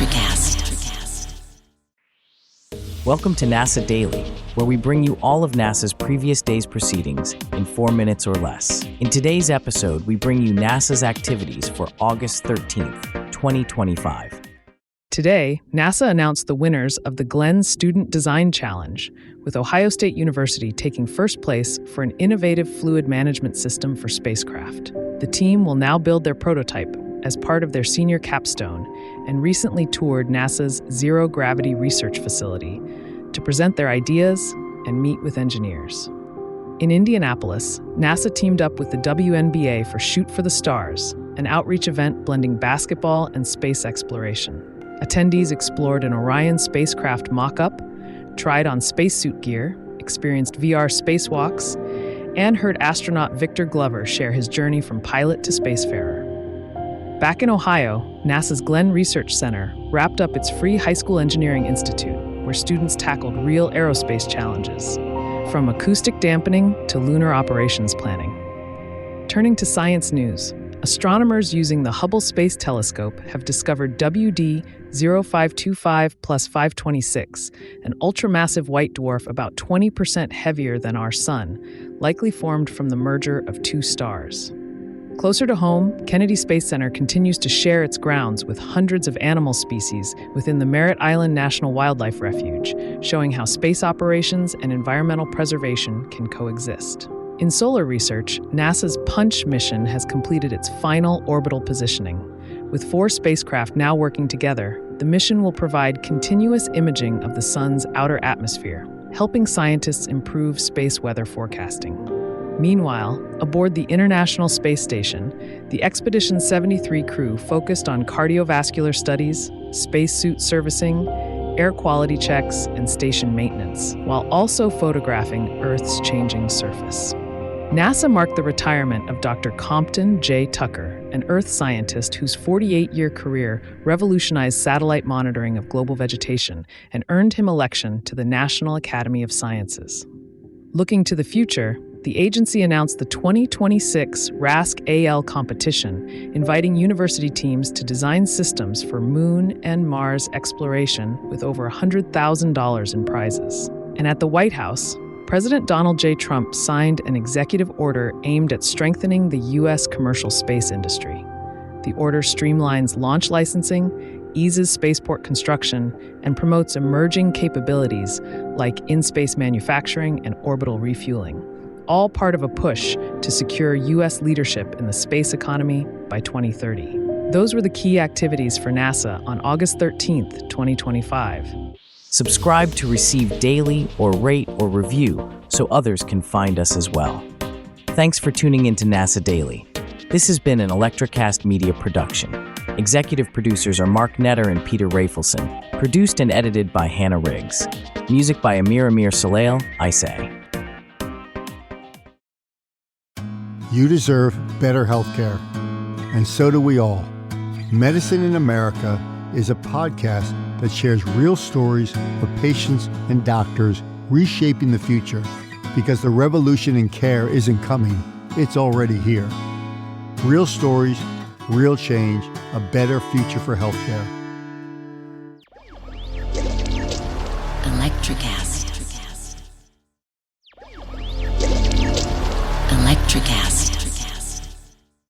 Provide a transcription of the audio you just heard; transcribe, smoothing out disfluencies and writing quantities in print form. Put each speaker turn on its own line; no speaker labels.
ElectraCast.
Welcome to NASA Daily, where we bring you all of NASA's previous day's proceedings in 4 minutes or less. In today's episode, we bring you NASA's activities for August 13th, 2025.
Today, NASA announced the winners of the Glenn Student Design Challenge, with Ohio State University taking first place for an innovative fluid management system for spacecraft. The team will now build their prototype as part of their senior capstone and recently toured NASA's Zero Gravity Research Facility to present their ideas and meet with engineers. In Indianapolis, NASA teamed up with the WNBA for Shoot for the Stars, an outreach event blending basketball and space exploration. Attendees explored an Orion spacecraft mock-up, tried on spacesuit gear, experienced VR spacewalks, and heard astronaut Victor Glover share his journey from pilot to spacefarer. Back in Ohio, NASA's Glenn Research Center wrapped up its free high school engineering institute, where students tackled real aerospace challenges, from acoustic dampening to lunar operations planning. Turning to science news, astronomers using the Hubble Space Telescope have discovered WD 0525 plus 526, an ultramassive white dwarf about 20% heavier than our Sun, likely formed from the merger of two stars. Closer to home, Kennedy Space Center continues to share its grounds with hundreds of animal species within the Merritt Island National Wildlife Refuge, showing how space operations and environmental preservation can coexist. In solar research, NASA's Punch mission has completed its final orbital positioning. With 4 spacecraft now working together, the mission will provide continuous imaging of the Sun's outer atmosphere, helping scientists improve space weather forecasting. Meanwhile, aboard the International Space Station, the Expedition 73 crew focused on cardiovascular studies, spacesuit servicing, air quality checks, and station maintenance, while also photographing Earth's changing surface. NASA marked the retirement of Dr. Compton J. Tucker, an Earth scientist whose 48-year career revolutionized satellite monitoring of global vegetation and earned him election to the National Academy of Sciences. Looking to the future, the agency announced the 2026 RASC-AL competition, inviting university teams to design systems for Moon and Mars exploration with over $100,000 in prizes. And at the White House, President Donald J. Trump signed an executive order aimed at strengthening the U.S. commercial space industry. The order streamlines launch licensing, eases spaceport construction, and promotes emerging capabilities like in-space manufacturing and orbital refueling, all part of a push to secure U.S. leadership in the space economy by 2030. Those were the key activities for NASA on August 13th, 2025.
Subscribe to receive daily or rate or review so others can find us as well. Thanks for tuning in to NASA Daily. This has been an ElectraCast Media production. Executive producers are Mark Netter and Peter Rafelson. Produced and edited by Hannah Riggs. Music by Amir Salale, I say.
You deserve better healthcare, and so do we all. Medicine in America is a podcast that shares real stories of patients and doctors reshaping the future, because the revolution in care isn't coming, it's already here. Real stories, real change, a better future for healthcare.
ElectraCast. ElectraCast.